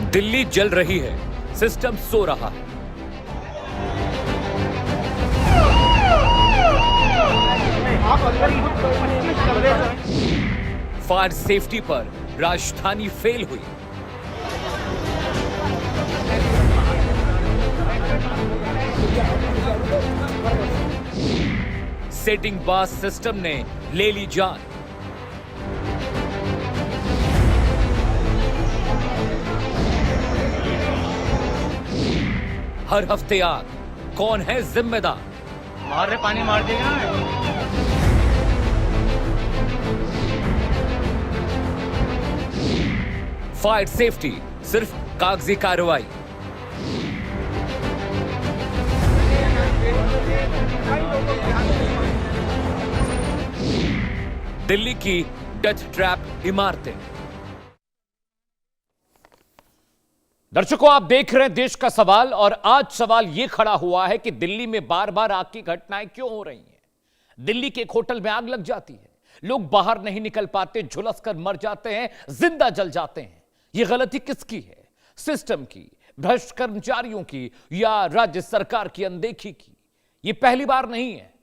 दिल्ली जल रही है, सिस्टम सो रहा है। फायर सेफ्टी पर राजधानी फेल हुई। सेटिंग बास सिस्टम ने ले ली जान। हर हफ्ते आग, कौन है जिम्मेदार? मार रहे, पानी मार देगा ना। फायर सेफ्टी सिर्फ कागजी कार्रवाई। दिल्ली की डेथ ट्रैप इमारतें। दर्शकों, आप देख रहे हैं देश का सवाल, और आज सवाल यह खड़ा हुआ है कि दिल्ली में बार बार आग की घटनाएं क्यों हो रही हैं? दिल्ली के एक होटल में आग लग जाती है, लोग बाहर नहीं निकल पाते, झुलस कर मर जाते हैं, जिंदा जल जाते हैं। यह गलती किसकी है? सिस्टम की, भ्रष्ट कर्मचारियों की, या राज्य सरकार की अनदेखी की? यह पहली बार नहीं है।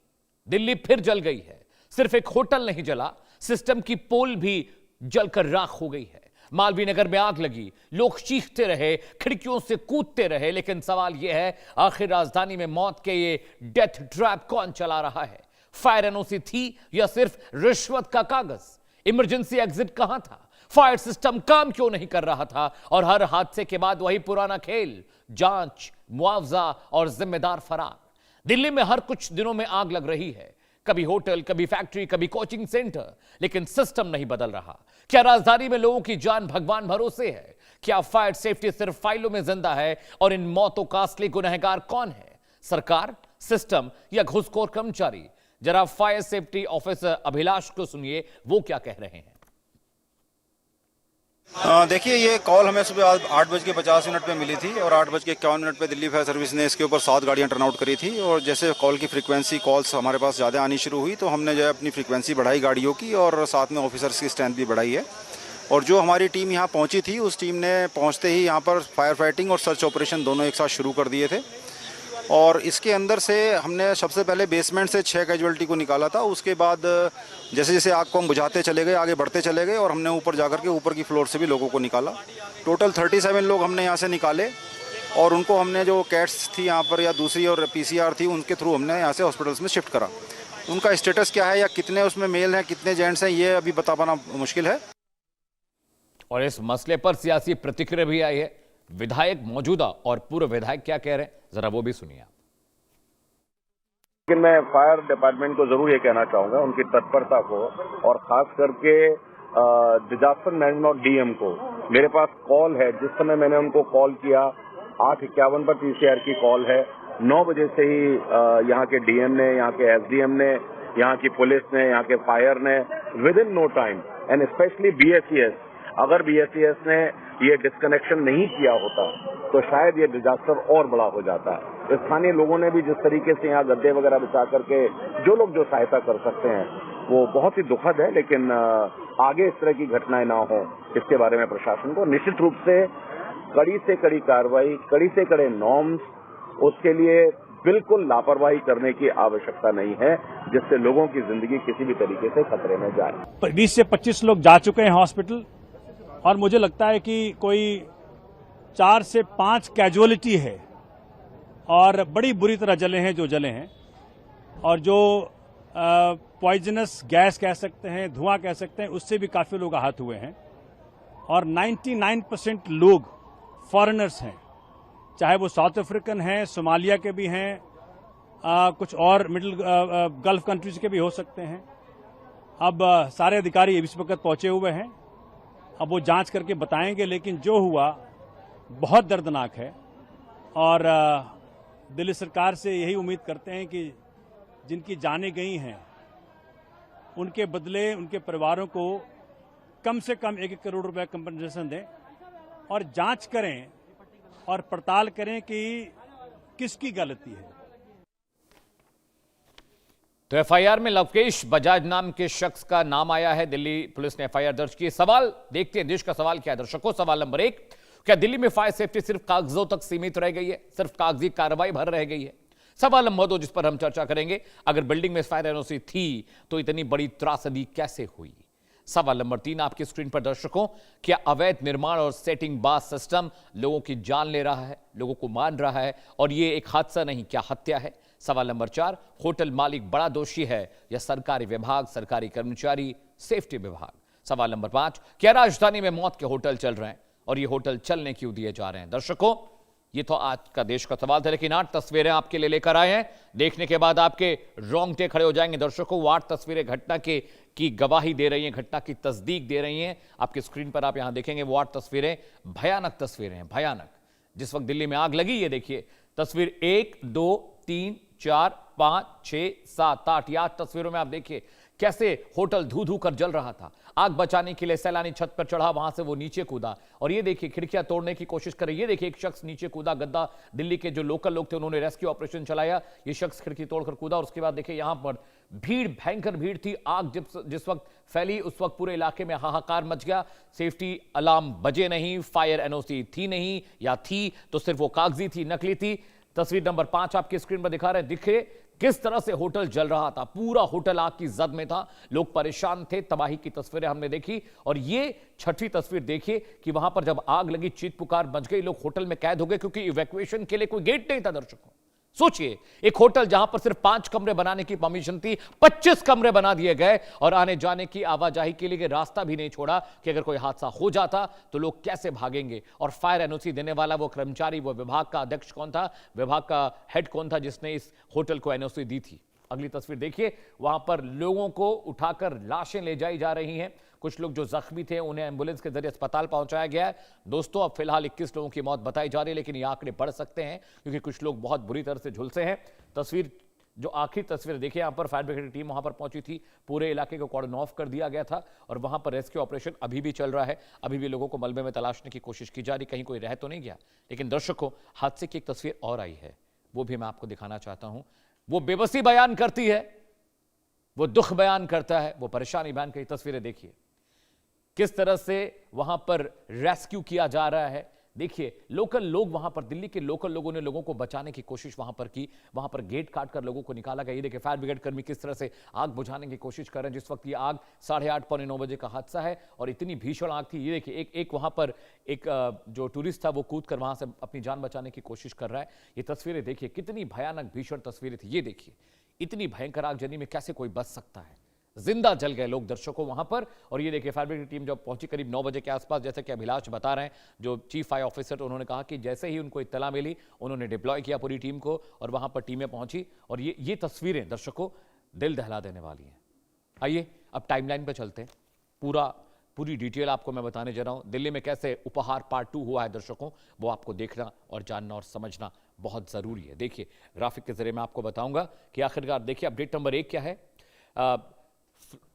दिल्ली फिर जल गई है। सिर्फ एक होटल नहीं जला, सिस्टम की पोल भी जलकर राख हो गई है। मालवीय नगर में आग लगी, लोग चीखते रहे, खिड़कियों से कूदते रहे, लेकिन सवाल यह है, आखिर राजधानी में मौत के ये डेथ ट्रैप कौन चला रहा है? फायर एनओसी थी या सिर्फ रिश्वत का कागज? इमरजेंसी एग्जिट कहां था? फायर सिस्टम काम क्यों नहीं कर रहा था? और हर हादसे के बाद वही पुराना खेल, जांच, मुआवजा और जिम्मेदार फरार। दिल्ली में हर कुछ दिनों में आग लग रही है, कभी होटल, कभी फैक्ट्री, कभी कोचिंग सेंटर, लेकिन सिस्टम नहीं बदल रहा। क्या राजधानी में लोगों की जान भगवान भरोसे है? क्या फायर सेफ्टी सिर्फ फाइलों में जिंदा है? और इन मौतों का असली गुनहगार कौन है? सरकार, सिस्टम या घुसखोर कर्मचारी? जरा फायर सेफ्टी ऑफिसर अभिलाष को सुनिए, वो क्या कह रहे हैं। देखिए, ये कॉल हमें सुबह 8:50 पे मिली थी और 8:51 पे दिल्ली फायर सर्विस ने इसके ऊपर 7 गाड़ियां टर्न आउट करी थी। और जैसे कॉल की फ्रीक्वेंसी, कॉल्स हमारे पास ज़्यादा आनी शुरू हुई, तो हमने जो है अपनी फ्रीक्वेंसी बढ़ाई गाड़ियों की, और साथ में ऑफिसर्स की स्ट्रेंथ भी बढ़ाई है। और जो हमारी टीम यहाँ पहुँची थी, उस टीम ने पहुँचते ही यहाँ पर फायर फाइटिंग और सर्च ऑपरेशन दोनों एक साथ शुरू कर दिए थे। और इसके अंदर से हमने सबसे पहले बेसमेंट से 6 कैजुअल्टी को निकाला था। उसके बाद जैसे जैसे आग को हम बुझाते चले गए, आगे बढ़ते चले गए, और हमने ऊपर जाकर के ऊपर की फ्लोर से भी लोगों को निकाला। टोटल 37 लोग हमने यहाँ से निकाले, और उनको हमने जो कैट्स थी यहाँ पर या दूसरी और पीसीआर थी, उनके थ्रू हमने यहाँ से हॉस्पिटल्स में शिफ्ट करा। उनका स्टेटस क्या है या कितने उसमें मेल हैं, कितने जेंट्स हैं, ये अभी बता पाना मुश्किल है। और इस मसले पर सियासी प्रतिक्रिया भी आई है। विधायक मौजूदा और पूर्व विधायक क्या कह रहे हैं, जरा वो भी सुनिए आप। लेकिन मैं फायर डिपार्टमेंट को जरूर ये कहना चाहूंगा, उनकी तत्परता को, और खास करके डिजास्टर मैनेजमेंट और डीएम को। मेरे पास कॉल है, जिस समय मैंने उनको कॉल किया 8:51 पर पीसीआर की कॉल है। 9 बजे से ही यहाँ के डीएम ने, यहाँ के एसडीएम ने, यहाँ की पुलिस ने, यहाँ के फायर ने within no time, and specially BSES, अगर बीएसईएस ने ये डिस्कनेक्शन नहीं किया होता तो शायद ये डिजास्टर और बड़ा हो जाता है। स्थानीय लोगों ने भी जिस तरीके से यहाँ गद्दे वगैरह बिछा करके जो लोग जो सहायता कर सकते हैं, वो बहुत ही दुखद है। लेकिन आगे इस तरह की घटनाएं ना हो, इसके बारे में प्रशासन को निश्चित रूप से कड़ी से कड़ी कार्रवाई, कड़ी से कड़े नॉर्म्स, उसके लिए बिल्कुल लापरवाही करने की आवश्यकता नहीं है, जिससे लोगों की जिंदगी किसी भी तरीके से खतरे में जाए। 20 से 25 लोग जा चुके हैं हॉस्पिटल, और मुझे लगता है कि कोई 4 से 5 कैजुअलिटी है, और बड़ी बुरी तरह जले हैं जो जले हैं, और जो पॉइजनस गैस कह सकते हैं, धुआं कह सकते हैं, उससे भी काफी लोग आहत हुए हैं। और 99% लोग फॉरेनर्स हैं, चाहे वो साउथ अफ्रीकन हैं, सोमालिया के भी हैं, कुछ और मिडिल गल्फ कंट्रीज के भी हो सकते हैं। अब सारे अधिकारी इस वक्त पहुंचे हुए हैं, अब वो जांच करके बताएंगे, लेकिन जो हुआ बहुत दर्दनाक है। और दिल्ली सरकार से यही उम्मीद करते हैं कि जिनकी जानें गई हैं, उनके बदले उनके परिवारों को कम से कम 1 करोड़ रुपए कंपनसेशन दें, और जांच करें और पड़ताल करें कि किसकी गलती है। तो एफआईआर में लवकेश बजाज नाम के शख्स का नाम आया है। दिल्ली पुलिस ने एफआईआर दर्ज की। सवाल देखते हैं, देश का सवाल क्या है दर्शकों। सवाल नंबर 1, क्या दिल्ली में फायर सेफ्टी सिर्फ कागजों तक सीमित रह गई है, सिर्फ कागजी कार्रवाई भर रह गई है? सवाल नंबर 2 जिस पर हम चर्चा करेंगे, अगर बिल्डिंग में फायर एनओसी थी तो इतनी बड़ी त्रासदी कैसे हुई? सवाल नंबर 3 आपकी स्क्रीन पर दर्शकों, क्या अवैध निर्माण और सेटिंग बाज सिस्टम लोगों की जान ले रहा है, लोगों को मार रहा है और ये एक हादसा नहीं, क्या हत्या है? सवाल नंबर 4, होटल मालिक बड़ा दोषी है या सरकारी विभाग, सरकारी कर्मचारी, सेफ्टी विभाग? सवाल नंबर 5, क्या राजधानी में मौत के होटल चल रहे हैं और ये होटल चलने क्यों दिए जा रहे हैं? दर्शकों, ये तो आज का देश का सवाल था, लेकिन 8 तस्वीरें आपके लिए लेकर आए हैं। देखने के बाद आपके रोंगटे खड़े हो जाएंगे। दर्शकों, वो 8 तस्वीरें घटना की गवाही दे रही हैं, घटना की तस्दीक दे रही हैं। आपकी स्क्रीन पर आप यहां देखेंगे वो 8 तस्वीरें भयानक तस्वीरें हैं, भयानक। जिस वक्त दिल्ली में आग लगी, ये देखिए तस्वीर 1, 2, 3, 4, 5, 6, 7, 8, ये 8 तस्वीरों में आप देखिए कैसे होटल धू धू कर जल रहा था। आग बचाने के लिए सैलानी छत पर चढ़ा, वहां से वो नीचे कूदा और ये देखिए खिड़कियां तोड़ने की कोशिश करे। ये देखिए एक शख्स नीचे कूदा, गद्दा दिल्ली के जो लोकल लोग थे उन्होंने रेस्क्यू ऑपरेशन चलाया। ये शख्स खिड़की तोड़कर कूदा और उसके बाद देखिए यहां पर भीड़, भयंकर भीड़ थी। आग जिस वक्त फैली उस वक्त पूरे इलाके में हाहाकार मच गया। सेफ्टी अलार्म बजे नहीं, फायर एनओसी थी नहीं, या थी तो सिर्फ वो कागजी थी, नकली थी। तस्वीर नंबर 5 आपकी स्क्रीन पर दिखा रहे हैं, दिखे किस तरह से होटल जल रहा था। पूरा होटल आग की जद में था, लोग परेशान थे। तबाही की तस्वीरें हमने देखी और ये 6ठी तस्वीर देखिए कि वहां पर जब आग लगी, चीख पुकार मच गई, लोग होटल में कैद हो गए क्योंकि इवैक्यूएशन के लिए कोई गेट नहीं था। दर्शकों सोचिए, एक होटल जहां पर सिर्फ 5 कमरे बनाने की परमिशन थी, 25 कमरे बना दिए गए और आने जाने की, आवाजाही के लिए रास्ता भी नहीं छोड़ा कि अगर कोई हादसा हो जाता तो लोग कैसे भागेंगे। और फायर एनओसी देने वाला वो कर्मचारी, वो विभाग का अध्यक्ष कौन था, विभाग का हेड कौन था जिसने इस होटल को एनओसी दी थी? अगली तस्वीर देखिए, वहां पर लोगों को उठाकर लाशें ले जाई जा रही हैं। कुछ लोग जो जख्मी थे उन्हें एम्बुलेंस के जरिए अस्पताल पहुंचाया गया है। दोस्तों, अब फिलहाल 21 लोगों की मौत बताई जा रही है, लेकिन ये आंकड़े बढ़ सकते हैं क्योंकि कुछ लोग बहुत बुरी तरह से झुलसे हैं। तस्वीर जो आखिरी तस्वीर देखिए, यहां पर फायर ब्रिगेड की टीम वहां पर पहुंची थी, पूरे इलाके को कॉर्डन ऑफ कर दिया गया था और वहां पर रेस्क्यू ऑपरेशन अभी भी चल रहा है। अभी भी लोगों को मलबे में तलाशने की कोशिश की जा रही, कहीं कोई रह तो नहीं गया। लेकिन दर्शकों, हादसे की एक तस्वीर और आई है, वो भी मैं आपको दिखाना चाहता हूं। वो बेबसी बयान करती है, वो दुख बयान करता है, वो परेशानी बयान की तस्वीरें देखिए किस तरह से वहां पर रेस्क्यू किया जा रहा है। देखिए लोकल लोग, वहां पर दिल्ली के लोकल लोगों ने लोगों को बचाने की कोशिश वहां पर की, वहां पर गेट काट कर लोगों को निकाला गया। ये देखिए फायर ब्रिगेड कर्मी किस तरह से आग बुझाने की कोशिश कर रहे हैं। जिस वक्त ये आग 8:30 पौने 9 बजे का हादसा है और इतनी भीषण आग थी। ये देखिए एक वहां पर एक जो टूरिस्ट था वो कूद कर वहां से अपनी जान बचाने की कोशिश कर रहा है। ये तस्वीरें देखिए कितनी भयानक भीषण तस्वीरें थी। ये देखिए इतनी भयंकर आगजनी में कैसे कोई बच सकता है। जिंदा जल गए लोग दर्शकों वहां पर। और ये देखिए फायर ब्रिगेड की टीम जब पहुंची करीब 9 बजे के आसपास, जैसे कि अभिलाष बता रहे हैं, जो चीफ फायर ऑफिसर, उन्होंने कहा कि जैसे ही उनको इत्तला मिली उन्होंने डिप्लॉय किया पूरी टीम को और वहां पर टीमें पहुंची। और ये तस्वीरें दर्शकों दिल दहला देने वाली हैं। आइए अब टाइमलाइन पर चलते हैं, पूरी डिटेल आपको मैं बताने जा रहा हूं। दिल्ली में कैसे उपहार पार्ट 2 हुआ है दर्शकों, वो आपको देखना और जानना और समझना बहुत जरूरी है। देखिए ग्राफिक के जरिए मैं आपको बताऊंगा कि आखिरकार देखिए अपडेट नंबर 1 क्या है।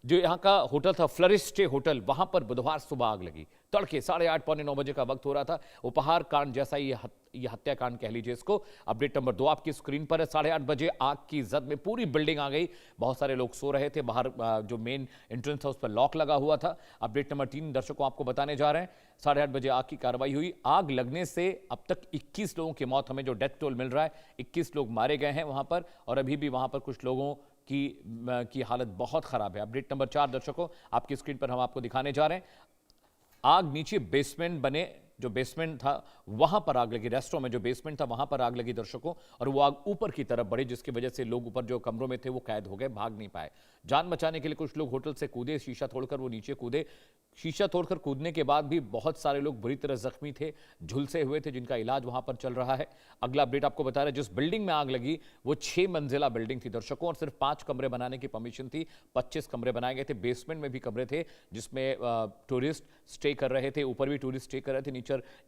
जो यहाँ का होटल था फ्लरिश स्टे होटल, वहां पर बुधवार सुबह आग लगी, तड़के 8:30 पौने 9 बजे का वक्त हो रहा था। उपहार कांड जैसा ये हत्याकांड कह लीजिए इसको। अपडेट नंबर 2 आपकी स्क्रीन पर है। 8:30 बजे आग की जद में पूरी बिल्डिंग आ गई, बहुत सारे लोग सो रहे थे बाहर, जो मेन एंट्रेंस था उस पर लॉक लगा हुआ था। अपडेट नंबर 3 दर्शकों आपको बताने जा रहे हैं। 8:30 बजे आग की कार्रवाई हुई। आग लगने से अब तक 21 लोगों की मौत, हमें जो डेथ टोल मिल रहा है, 21 लोग मारे गए हैं वहां पर और अभी भी वहां पर कुछ लोगों की हालत बहुत खराब है। अपडेट नंबर 4 दर्शकों आपकी स्क्रीन पर हम आपको दिखाने जा रहे हैं। आग नीचे बेसमेंट बने, जो बेसमेंट था वहां पर आग लगी, रेस्टोरेंट में जो बेसमेंट था वहां पर आग लगी दर्शकों, और वो आग ऊपर की तरफ बढ़ी जिसकी वजह से लोग ऊपर जो कमरों में थे वो कैद हो गए, भाग नहीं पाए। जान बचाने के लिए कुछ लोग होटल से कूदे, शीशा तोड़कर वो नीचे कूदे। शीशा तोड़कर कूदने के बाद भी बहुत सारे लोग बुरी तरह जख्मी थे, झुलसे हुए थे, जिनका इलाज वहां पर चल रहा है। अगला अपडेट आपको बता रहे हैं, जिस बिल्डिंग में आग लगी वो 6 मंजिला बिल्डिंग थी दर्शकों और सिर्फ 5 कमरे बनाने की परमिशन थी। 25 कमरे बनाए गए थे। बेसमेंट में भी कमरे थे जिसमें टूरिस्ट स्टे कर रहे थे, ऊपर भी टूरिस्ट स्टे कर रहे थे,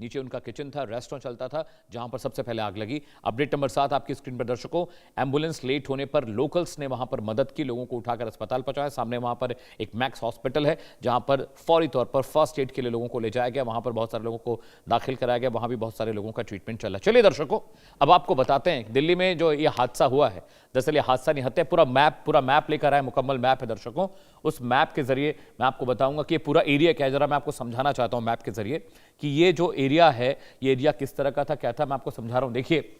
नीचे उनका किचन था, रेस्टोरेंट चलता था, जहां पर सबसे पहले आग लगी। अपडेट नंबर 7 आपकी स्क्रीन पर दर्शकों, एम्बुलेंस लेट होने पर लोकल्स ने वहां पर मदद की, लोगों को उठाकर अस्पताल पहुंचाया। सामने वहां पर एक मैक्स हॉस्पिटल है जहां पर फौरी फौरी तौर पर फर्स्ट एड के लिए लोगों को ले जाया गया, वहां पर बहुत सारे लोगों को दाखिल कराया गया, वहां भी बहुत सारे लोगों का ट्रीटमेंट चला। चलिए दर्शकों, अब आपको बताते हैं दिल्ली में जो ये हादसा हुआ है, दरअसल ये हादसा नहीं हत्या, पूरा मैप लेकर आए, मुकम्मल मैप है दर्शकों। उस मैप के जरिए मैं आपको बताऊंगा कि ये पूरा एरिया क्या है। जरा मैं आपको समझाना चाहता हूं मैप के जरिए कि ये जो एरिया है, ये एरिया किस तरह का था, क्या था, मैं आपको समझा रहा हूं। देखिए,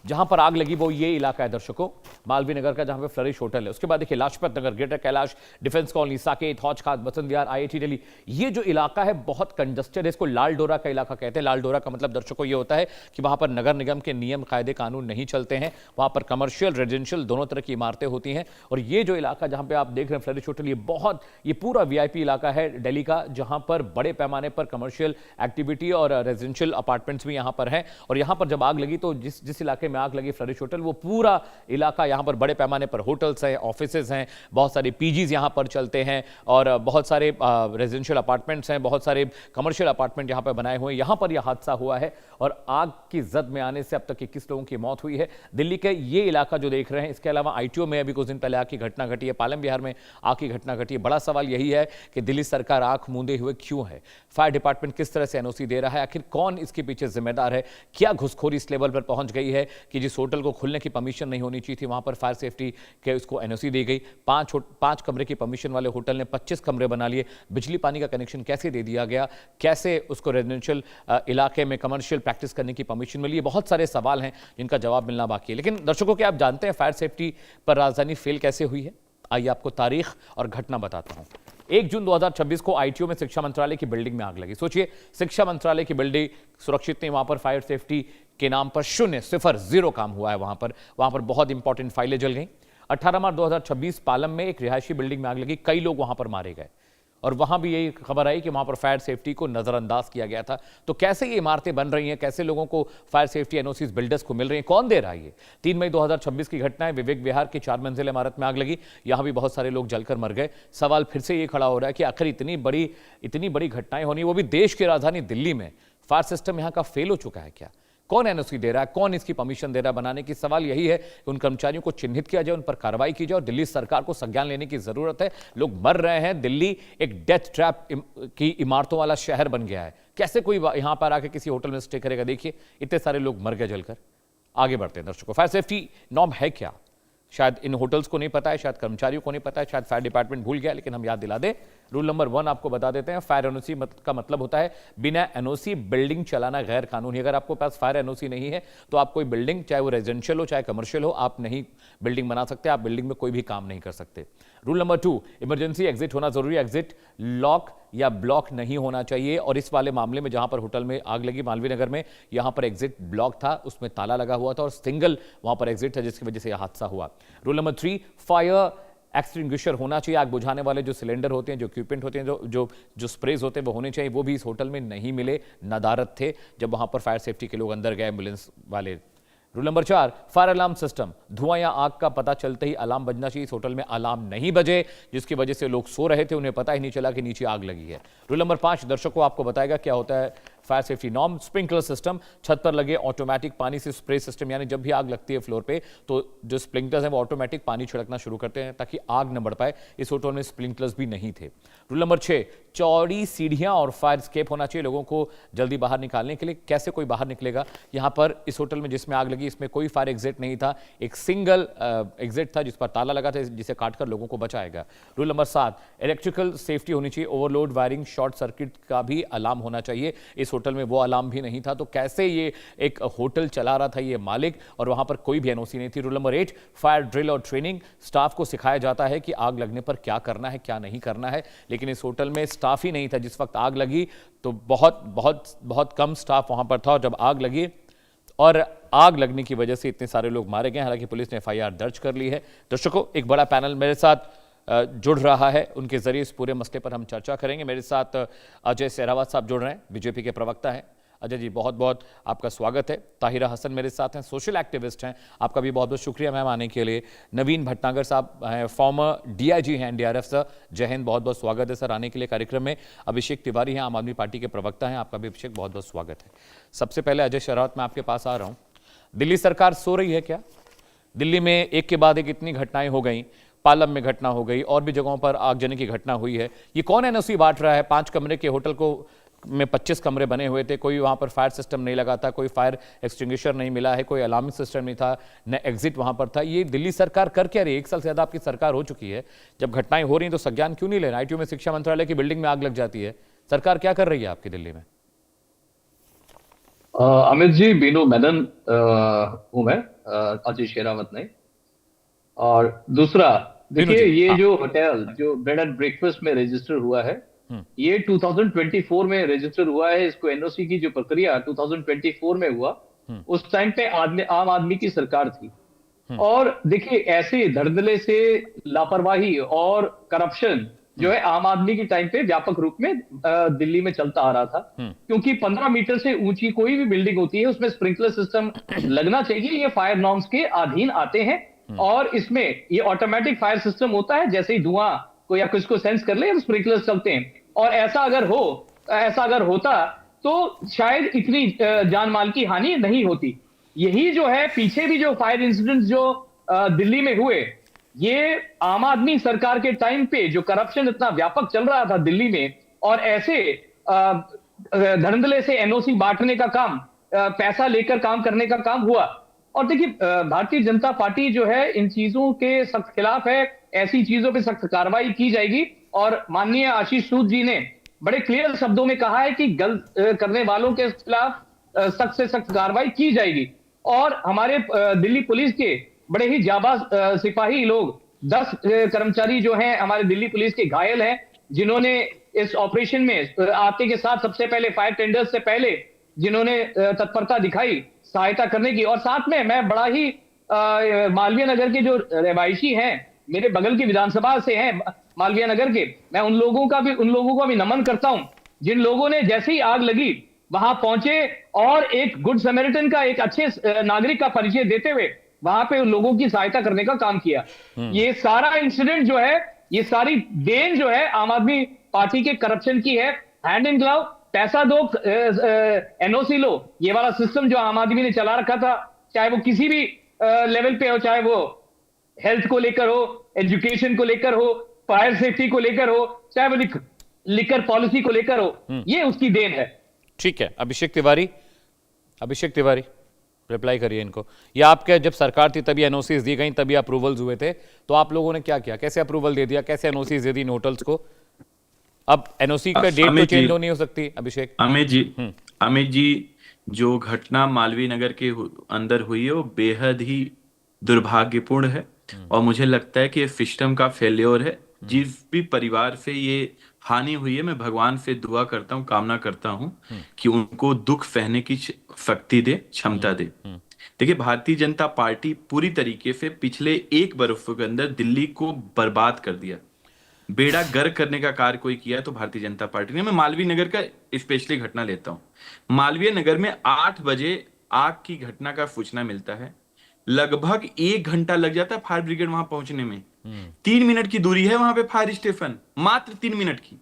जहां पर आग लगी वो ये इलाका है दर्शकों, मालवीय नगर का, जहां पे फ्लरिश होटल है। उसके बाद देखिए Lajpat Nagar, greater Kailash, defence colony, Saket, Hauz Khas, Basant Vihar, IIT Delhi, ये जो इलाका है बहुत कंजस्टेड है। इसको लाल डोरा का इलाका कहते हैं। लाल डोरा का मतलब दर्शकों ये होता है कि वहां पर नगर निगम के नियम कायदे कानून नहीं चलते हैं, वहां पर कमर्शियल रेजिडेंशियल दोनों तरह की इमारतें होती हैं। और ये जो इलाका जहां पे आप देख रहे हैं फ्लरिश होटल, ये पूरा VIP इलाका है दिल्ली का, जहां पर बड़े पैमाने पर कमर्शियल एक्टिविटी और रेजिडेंशियल अपार्टमेंट्स भी यहां पर हैं। और यहां पर जब आग लगी तो जिस इलाके में आग लगी फ्लरिश होटल, वो पूरा इलाका, यहां पर बड़े पैमाने पर होटल्स हैं, ऑफिसेज हैं, बहुत सारे PGs यहां पर चलते हैं और बहुत सारे रेजिडेंशियल अपार्टमेंट्स हैं, बहुत सारे कमर्शियल अपार्टमेंट यहां पर बनाए हुए हैं। यहां पर यह हादसा हुआ है और आग की जद में आने से अब तक 21 लोगों की मौत हुई है। दिल्ली के ये इलाका जो देख रहे हैं, इसके अलावा ITO में अभी कुछ दिन पहले आग की घटना घटी है, पालम बिहार में आग की घटना घटी है। बड़ा सवाल यही है कि दिल्ली सरकार आंख मूंदे हुए क्यों है? फायर डिपार्टमेंट किस तरह से NOC दे रहा है? आखिर कौन इसके पीछे जिम्मेदार है? क्या घुसखोरी इस लेवल पर पहुंच गई है कि जिस होटल को खुलने की परमिशन नहीं होनी चाहिए थी, वहां पर फायर सेफ्टी के उसको NOC दी गई। 5 कमरे की परमिशन वाले होटल ने 25 कमरे बना लिए। बिजली पानी का कनेक्शन कैसे दे दिया गया? कैसे उसको रेजिडेंशियल इलाके में कमर्शियल प्रैक्टिस करने की परमिशन मिली? बहुत सारे सवाल हैं जिनका जवाब मिलना बाकी है। लेकिन दर्शकों, क्या आप जानते हैं फायर सेफ्टी पर राजधानी फेल कैसे हुई है? आइए आपको तारीख और घटना बताता हूं। 1 जून 2026 को ITO में शिक्षा मंत्रालय की बिल्डिंग में आग लगी। सोचिए, शिक्षा मंत्रालय की बिल्डिंग सुरक्षित नहीं, वहां पर फायर सेफ्टी के नाम पर 0 काम हुआ है। वहां पर बहुत इंपॉर्टेंट फाइलें जल गई। 18 मार्च 2026 पालम में एक रिहायशी बिल्डिंग में आग लगी, कई लोग वहां पर मारे गए और वहां भी यही खबर आई कि वहां पर फायर सेफ्टी को नजरअंदाज किया गया था। तो कैसे ये इमारतें बन रही हैं, कैसे लोगों को फायर सेफ्टी NOCs बिल्डर्स को मिल रही हैं, कौन दे रहा है ये? 3 मई 2026 की घटना है, विवेक विहार की 4 मंजिल इमारत में आग लगी, यहां भी बहुत सारे लोग जलकर मर गए। सवाल फिर से ये खड़ा हो रहा है कि आखिर इतनी बड़ी घटनाएं होनी, वो भी देश की राजधानी दिल्ली में, फायर सिस्टम यहां का फेल हो चुका है क्या? कौन NOC दे रहा है? कौन इसकी परमिशन दे रहा है बनाने की? सवाल यही है कि उन कर्मचारियों को चिन्हित किया जाए, उन पर कार्रवाई की जाए और दिल्ली सरकार को संज्ञान लेने की जरूरत है। लोग मर रहे हैं, दिल्ली एक डेथ ट्रैप की इमारतों वाला शहर बन गया है। कैसे कोई यहां पर आके किसी होटल में स्टे करेगा? देखिए, इतने सारे लोग मर गए जलकर। आगे बढ़ते हैं दर्शकों, फायर सेफ्टी नॉर्म है क्या? शायद इन होटल्स को नहीं पता है, शायद कर्मचारियों को नहीं पता है, शायद फायर डिपार्टमेंट भूल गया, लेकिन हम याद दिला दें। रूल नंबर 1 आपको बता देते हैं। फायर NOC का मतलब होता है बिना NOC बिल्डिंग चलाना गैर कानूनी। अगर आपको पास फायर NOC नहीं है तो आप कोई बिल्डिंग, चाहे वो रेजिडेंशियल हो चाहे कमर्शियल हो, आप नहीं बिल्डिंग बना सकते, आप बिल्डिंग में कोई भी काम नहीं कर सकते। रूल नंबर 2, इमरजेंसी एग्जिट होना जरूरी है। एग्जिट लॉक या ब्लॉक नहीं होना चाहिए। और इस वाले मामले में जहां पर होटल में आग लगी मालवीय नगर में, यहां पर एग्जिट ब्लॉक था, उसमें ताला लगा हुआ था और सिंगल वहां पर एग्जिट था, जिसकी वजह से यह हादसा हुआ। रूल नंबर 3, फायर एक्सटिंग्विशर होना चाहिए। आग बुझाने वाले जो सिलेंडर होते हैं, जो इक्विपमेंट होते हैं, जो स्प्रेज होते हैं, वो होने चाहिए। वो भी इस होटल में नहीं मिले, नदारत थे जब वहां पर फायर सेफ्टी के लोग अंदर गए, एम्बुलेंस वाले। Rule number 4, fire alarm system, धुआं या आग का पता चलते ही अलार्म बजना चाहिए। इस होटल में अलार्म नहीं बजे, जिसकी वजह से लोग सो रहे थे, उन्हें पता ही नहीं चला कि नीचे आग लगी है। रूल नंबर 5 दर्शकों आपको बताएगा क्या होता है fire safety norm. Sprinkler system, छत पर लगे ऑटोमेटिक पानी से स्प्रे सिस्टम, यानी जब भी आग लगती है फ्लोर पे तो जो स्प्रिंकलर्स हैं वो ऑटोमेटिक पानी छिड़कना शुरू करते हैं ताकि आग न बढ़ पाए। इस होटल में स्प्रिंकलर्स भी नहीं थे। रूल नंबर 6, चौड़ी सीढ़ियां और फायर एस्केप होना चाहिए लोगों को जल्दी बाहर निकालने के लिए। कैसे कोई बाहर निकलेगा? यहां पर इस होटल में जिसमें आग लगी, इसमें कोई फायर एग्जिट नहीं था, एक सिंगल एग्जिट था जिस पर ताला लगा था, जिसे काटकर लोगों को बचाएगा। रूल नंबर 7, इलेक्ट्रिकल सेफ्टी होनी चाहिए। ओवरलोड वायरिंग, शॉर्ट सर्किट का भी अलार्म होना चाहिए। इस होटल में वो अलार्म भी नहीं था, तो कैसे ये एक होटल चला रहा था ये मालिक और वहां पर कोई भी NOC नहीं थी। रूल नंबर 8, फायर ड्रिल और ट्रेनिंग, स्टाफ को सिखाया जाता है कि आग लगने पर क्या करना है क्या नहीं करना है, लेकिन इस होटल में स्टाफ ही नहीं था। जिस वक्त आग लगी तो बहुत कम स्टाफ वहां पर था और जब आग लगी और आग लगने की वजह से इतने सारे लोग मारे गए। हालांकि पुलिस ने FIR दर्ज कर ली है। दर्शकों, एक बड़ा पैनल मेरे साथ जुड़ रहा है, उनके जरिए इस पूरे मसले पर हम चर्चा करेंगे। मेरे साथ अजय सहरावत साहब जुड़ रहे हैं, BJP के प्रवक्ता हैं। अजय जी, बहुत बहुत आपका स्वागत है। ताहिरा हसन मेरे साथ हैं, सोशल एक्टिविस्ट हैं, आपका भी बहुत बहुत शुक्रिया मैम आने के लिए। नवीन भटनागर साहब हैं, फॉर्मर DIG हैं NDRF सर, जय हिंद, बहुत बहुत स्वागत है सर आने के लिए कार्यक्रम में। अभिषेक तिवारी हैं, आम आदमी पार्टी के प्रवक्ता हैं, आपका भी अभिषेक बहुत बहुत स्वागत है। सबसे पहले अजय शरावत, मैं आपके पास आ रहा हूँ। दिल्ली सरकार सो रही है क्या? दिल्ली में एक के बाद एक इतनी घटनाएं हो गई, पालम में घटना हो गई, और भी जगहों पर आगजनी की घटना हुई है। ये कौन एनओसी बांट रहा है? 5 कमरे के होटल को में 25 कमरे बने हुए थे, कोई वहां पर फायर सिस्टम नहीं लगा था, कोई फायर एक्सटिंग्विशर नहीं मिला है, कोई अलार्मिंग सिस्टम नहीं था, न एग्जिट वहां पर था। ये दिल्ली सरकार कर क्या रही है? 1 साल से ज्यादा आपकी सरकार हो चुकी है, जब घटनाएं हो रही हैं तो संज्ञान क्यों नहीं ले रहे? आईटीओ में शिक्षा मंत्रालय की बिल्डिंग में आग लग जाती है, सरकार क्या कर रही है आपकी दिल्ली में? अमित जी, बीनू मैनन हूं मैं, आशीष शेरावत नहीं। और दूसरा, देखिए ये हाँ। जो होटल जो बेड एंड ब्रेकफास्ट में रजिस्टर हुआ है, ये 2024 में रजिस्टर हुआ है। इसको एनओसी की जो प्रक्रिया 2024 में हुआ, उस टाइम पे आम आदमी की सरकार थी। और देखिए, ऐसे धड़ल्ले से लापरवाही और करप्शन जो है आम आदमी के टाइम पे व्यापक रूप में दिल्ली में चलता आ रहा था। क्योंकि 15 मीटर से ऊंची कोई भी बिल्डिंग होती है, उसमें स्प्रिंकलर सिस्टम लगना चाहिए। ये फायर नॉर्म्स के अधीन आते हैं, और इसमें ये ऑटोमेटिक फायर सिस्टम होता है। जैसे ही धुआं को या कुछ को सेंस कर ले, स्प्रिंकलर्स चलते हैं। और ऐसा अगर होता तो शायद इतनी जान माल की हानि नहीं होती। यही जो है, पीछे भी जो फायर इंसिडेंट्स जो दिल्ली में हुए, ये आम आदमी सरकार के टाइम पे जो करप्शन इतना व्यापक चल रहा था दिल्ली में, और ऐसे धड़ल्ले से एनओसी बांटने का काम, पैसा लेकर काम करने का काम हुआ। और देखिए, भारतीय जनता पार्टी जो है इन चीजों के सख्त खिलाफ है। ऐसी चीजों पे सख्त कार्रवाई की जाएगी। और माननीय आशीष सूद जी ने बड़े क्लियर शब्दों में कहा है कि गलत करने वालों के खिलाफ सख्त से सख्त कार्रवाई की जाएगी। और हमारे दिल्ली पुलिस के बड़े ही जाबाज सिपाही लोग, 10 कर्मचारी जो हैं हमारे दिल्ली पुलिस के घायल हैं, जिन्होंने इस ऑपरेशन में आते के साथ सबसे पहले फायर टेंडर्स से पहले जिन्होंने तत्परता दिखाई सहायता करने की। और साथ में मैं बड़ा ही मालवीय नगर के जो रहायशी हैं, मेरे बगल की विधानसभा से हैं मालवीय नगर के, मैं उन लोगों को भी नमन करता हूं, जिन लोगों ने जैसे ही आग लगी वहां पहुंचे और एक गुड समैरिटन का, एक अच्छे नागरिक का परिचय देते हुए वहां पे उन लोगों की सहायता करने का काम किया। ये सारा इंसिडेंट जो है, ये सारी देन जो है आम आदमी पार्टी के करप्शन की है। हैंड इन ग्लव, पैसा दो, एनओसी लो, ये वाला सिस्टम जो आम आदमी ने चला रखा था, चाहे वो किसी भी लेवल पे हो, चाहे वो हेल्थ को लेकर हो, एजुकेशन को लेकर हो, फायर सेफ्टी को लेकर हो, चाहे वो लिकर पॉलिसी को लेकर हो, ये उसकी देन है। ठीक है, अभिषेक तिवारी रिप्लाई करिए इनको। या आपके जब सरकार थी तभी एनओसीज दी गई, तभी अप्रूवल्स हुए थे, तो आप लोगों ने क्या किया? कैसे अप्रूवल दे दिया? कैसे एनओसीज दे दी इन होटल्स को? अब एनओसी का डेट तो चेंज नहीं हो सकती। अभिषेक। अमित जी, जो घटना मालवीय नगर के अंदर हुई है वो बेहद ही दुर्भाग्यपूर्ण है। और मुझे लगता है कि ये सिस्टम का फेल्योर है। जिस भी परिवार से ये हानि हुई है, मैं भगवान से दुआ करता हूँ, कामना करता हूँ कि उनको दुख सहने की शक्ति दे, क्षमता दे। देखिए, भारतीय जनता पार्टी पूरी तरीके से पिछले 1 बरसों के अंदर दिल्ली को बर्बाद कर दिया। बेड़ा गर्क करने का कार्य कोई किया तो भारतीय जनता पार्टी ने। मैं मालवीय नगर का स्पेशली घटना लेता हूं। मालवीय नगर में 8 बजे आग की घटना का सूचना मिलता है। लगभग 1 घंटा लग जाता है फायर ब्रिगेड वहां पहुंचने में। 3 मिनट की दूरी है वहां पे फायर स्टेशन, मात्र 3 मिनट की।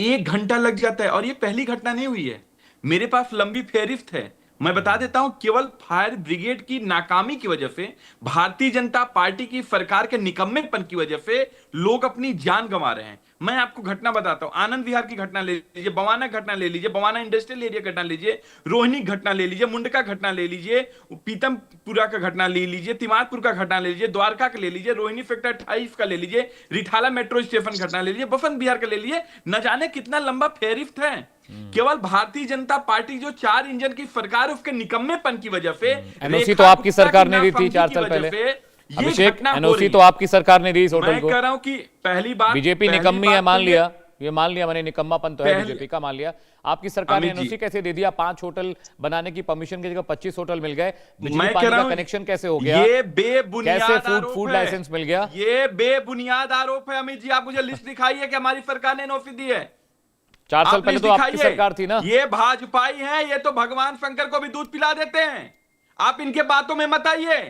1 घंटा लग जाता है। और ये पहली घटना नहीं हुई है, मेरे पास लंबी फेहरिस्त है। मैं बता देता हूं, केवल फायर ब्रिगेड की नाकामी की वजह से, भारतीय जनता पार्टी की सरकार के निकम्मेपन की वजह से लोग अपनी जान गंवा रहे हैं। मैं आपको घटना बताता हूं। आनंद विहार की घटना ले लीजिए, बवाना घटना ले लीजिए, बवाना इंडस्ट्रियल एरिया घटना लीजिए, रोहिणी घटना ले लीजिए, मुंडका घटना ले लीजिए, पीतमपुरा का घटना ले लीजिए, तिमारपुर का घटना ले लीजिए, द्वारका का ले लीजिए, रोहिणी सेक्टर 28 का ले लीजिए, रिठाला मेट्रो स्टेशन घटना ले लीजिए, बसंत बिहार का ले लीजिए। न जाने कितना लंबा फेहरिस्त है। केवल भारतीय जनता पार्टी जो 4 इंजन की सरकार, उसके निकम्मेपन की वजह से। एनओसी तो आपकी सरकार ने दी थी 4 साल पहले। अभिषेक, एनओसी तो आपकी सरकार ने दी इस होटल को। मैं कह रहा हूं कि पहली बात, बीजेपी निकम्मी है, मान लिया, ये मान लिया मैंने, निकम्मापन तो है बीजेपी का, मान लिया। आपकी सरकार ने एनओसी कैसे दे दिया? 5 होटल बनाने की परमिशन की जगह 25 होटल मिल गए। बिजली पानी का कनेक्शन कैसे हो गया? ये बेबुनियाद कैसे फूड लाइसेंस मिल गया? ये बेबुनियाद आरोप है। अमित जी, आप मुझे लिस्ट दिखाइए कि हमारी सरकार ने एनओसी दी है। 4 साल पहले तो आपकी सरकार थी ना। ये भाजपाई हैं, ये तो भगवान शंकर को भी दूध पिला देते हैं। आप इनके बातों में मत आइए।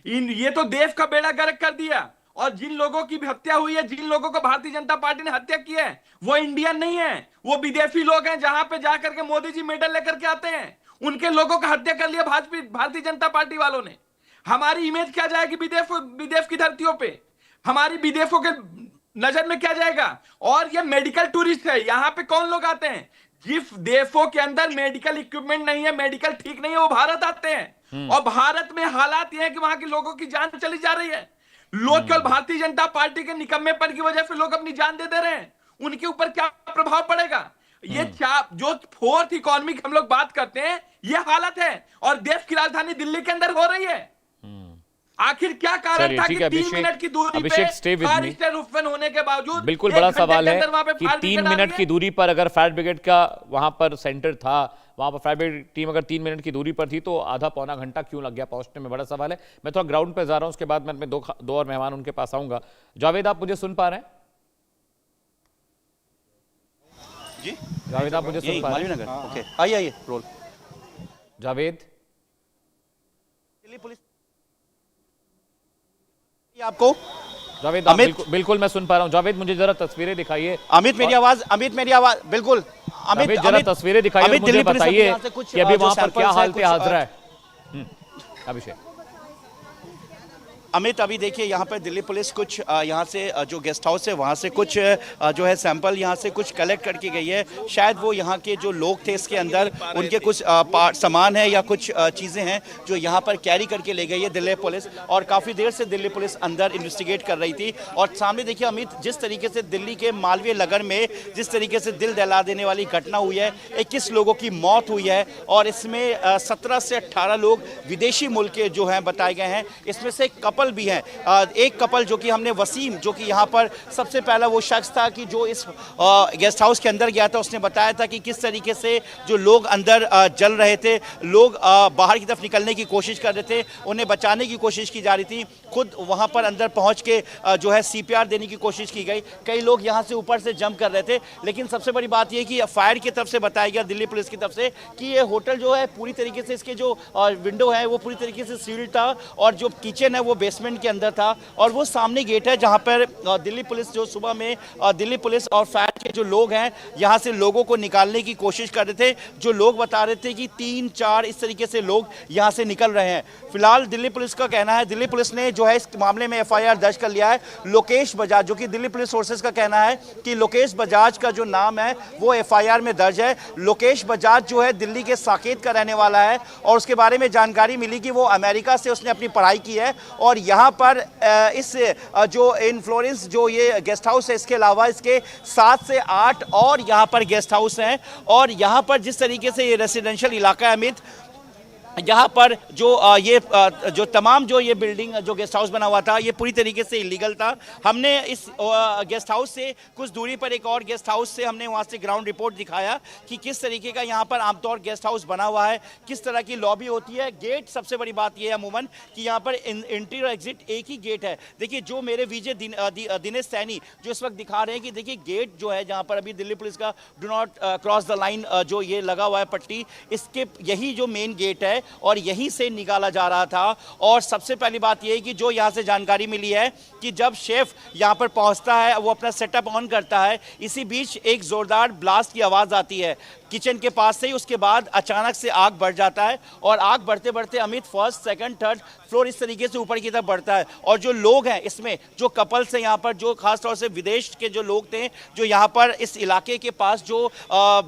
ये तो देश का बेड़ा गर्क कर दिया। और जिन लोगों की भी हत्या हुई है, जिन लोगों को भारतीय जनता पार्टी ने हत्या की है, वो इंडियन नहीं है, वो विदेशी लोग हैं। जहां पे जाकर के मोदी जी मेडल लेकर के आते हैं, उनके लोगों का हत्या कर लिया भारतीय जनता पार्टी वालों ने। हमारी इमेज क्या जाएगी विदेश की धरतियों पे? हमारी विदेशों के नजर में क्या जाएगा? और ये मेडिकल टूरिस्ट है, यहाँ पे कौन लोग आते हैं? जिस देशों के अंदर मेडिकल इक्विपमेंट नहीं है, मेडिकल ठीक नहीं है, वो भारत आते हैं। और भारत में हालात ये है कि वहां के लोगों की जान चली जा रही है। लोग केवल भारतीय जनता पार्टी के निकम्मेपन की वजह से लोग अपनी जान दे रहे हैं। उनके ऊपर क्या प्रभाव पड़ेगा? ये जो फोर्थ इकोनॉमिक हम लोग बात करते हैं, ये हालत है और देश की राजधानी दिल्ली के अंदर हो रही है। आखिर क्या कारण था कि 3 मिनट की दूरी पे फायर एक्सटिंग्विशर होने के बावजूद बिल्कुल बड़ा सवाल है कि 3 मिनट की दूरी पर अगर फायर ब्रिगेड का वहां पर सेंटर था, वहां पर फायर ब्रिगेड टीम अगर 3 मिनट की दूरी पर थी तो आधा पौना घंटा क्यों लग गया पहुंचने में? बड़ा सवाल है। मैं थोड़ा ग्राउंड पे जा रहा हूं, उसके बाद मैं अपने दो और मेहमान उनके पास आऊंगा। जावेद, आप मुझे सुन पा रहे हैं? जी जावेद, आप मुझे सुन पा रहे हैं? मालवीय नगर, ओके, आइए रोल। जावेद, दिल्ली पुलिस आपको जावेद, अमित, बिल्कुल मैं सुन पा रहा हूं। जावेद, मुझे जरा तस्वीरें दिखाइए। अमित मेरी आवाज बिल्कुल। अमित, जरा तस्वीरें दिखाइए और मुझे बताइए कि अभी वहां पर क्या हालत हाजिर है। अभिषेक, अमित, अभी देखिए यहाँ पर दिल्ली पुलिस कुछ यहाँ से जो गेस्ट हाउस है वहाँ से कुछ जो है सैंपल यहाँ से कुछ कलेक्ट करके गई है। शायद वो यहाँ के जो लोग थे इसके अंदर उनके कुछ सामान है या कुछ चीज़ें हैं जो यहाँ पर कैरी करके ले गई है दिल्ली पुलिस। और काफ़ी देर से दिल्ली पुलिस अंदर इन्वेस्टिगेट कर रही थी। और सामने देखिए अमित, जिस तरीके से दिल्ली के मालवीय नगर में जिस तरीके से दिल दहला देने वाली घटना हुई है, 21 लोगों की मौत हुई है और इसमें 17 से 18 लोग विदेशी मुल्क के जो हैं बताए गए हैं। इसमें से कपल भी हैं, एक कपल जो कि हमने वसीम, जो कि यहाँ पर सबसे पहला वो शख्स था कि जो इस गेस्ट हाउस के अंदर गया था, उसने बताया था कि किस तरीके से जो लोग अंदर जल रहे थे, लोग बाहर की तरफ निकलने की कोशिश कर रहे थे, उन्हें बचाने की कोशिश की जा रही थी। खुद वहाँ पर अंदर पहुँच के जो है CPR देने की कोशिश की गई। कई लोग यहाँ से ऊपर से जंप कर रहे थे। लेकिन सबसे बड़ी बात यह कि फायर की तरफ से बताया गया, दिल्ली पुलिस की तरफ से, कि ये होटल जो है पूरी तरीके से इसके जो विंडो है वो पूरी तरीके से सील्ड था और जो किचन है वो बेसमेंट के अंदर था। और वो सामने गेट है जहां पर दिल्ली पुलिस जो सुबह में दिल्ली पुलिस और फायर के जो लोग हैं यहां से लोगों को निकालने की कोशिश कर रहे थे। जो लोग बता रहे थे कि 3-4 इस तरीके से लोग यहां से निकल रहे हैं। फिलहाल दिल्ली पुलिस का कहना है, दिल्ली पुलिस ने जो है इस मामले में FIR दर्ज कर लिया है। लोकेश बजाज, जो कि दिल्ली पुलिस सोर्सेज का कहना है कि लोकेश बजाज का जो नाम है वो FIR में दर्ज है। लोकेश बजाज जो है दिल्ली के साकेत का रहने वाला है और उसके बारे में जानकारी मिली कि वो अमेरिका से उसने अपनी पढ़ाई की है और यहाँ पर इस जो इन फ्लोरेंस जो ये गेस्ट हाउस है, इसके अलावा इसके 7 से 8 और यहाँ पर गेस्ट हाउस हैं। और यहाँ पर जिस तरीके से ये रेसिडेंशियल इलाका है अमित, यहाँ पर जो तमाम जो ये बिल्डिंग जो गेस्ट हाउस बना हुआ था ये पूरी तरीके से इलीगल था। हमने इस गेस्ट हाउस से कुछ दूरी पर एक और गेस्ट हाउस से हमने वहाँ से ग्राउंड रिपोर्ट दिखाया कि किस तरीके का यहाँ पर आमतौर गेस्ट हाउस बना हुआ है, किस तरह की लॉबी होती है। गेट, सबसे बड़ी बात यह है अमूमन कि यहाँ पर एंट्री और एग्जिट एक ही गेट है। देखिए जो मेरे विजय दिनेश सैनी जो इस वक्त दिखा रहे हैं कि देखिए गेट जो है जहाँ पर अभी दिल्ली पुलिस का do not cross the line जो ये लगा हुआ है पट्टी, इसके यही जो मेन गेट है और यहीं से निकाला जा रहा था। और सबसे पहली बात यह है कि जो यहाँ से जानकारी मिली है कि जब शेफ यहाँ पर पहुँचता है वो अपना सेटअप ऑन करता है, इसी बीच एक जोरदार ब्लास्ट की आवाज़ आती है किचन के पास से ही। उसके बाद अचानक से आग बढ़ जाता है और आग बढ़ते बढ़ते Amit first, second, third floor इस तरीके से ऊपर की तरफ बढ़ता है। और जो लोग हैं इसमें, जो कपल्स हैं यहाँ पर, जो खासतौर से विदेश के जो लोग थे जो यहाँ पर इस इलाके के पास जो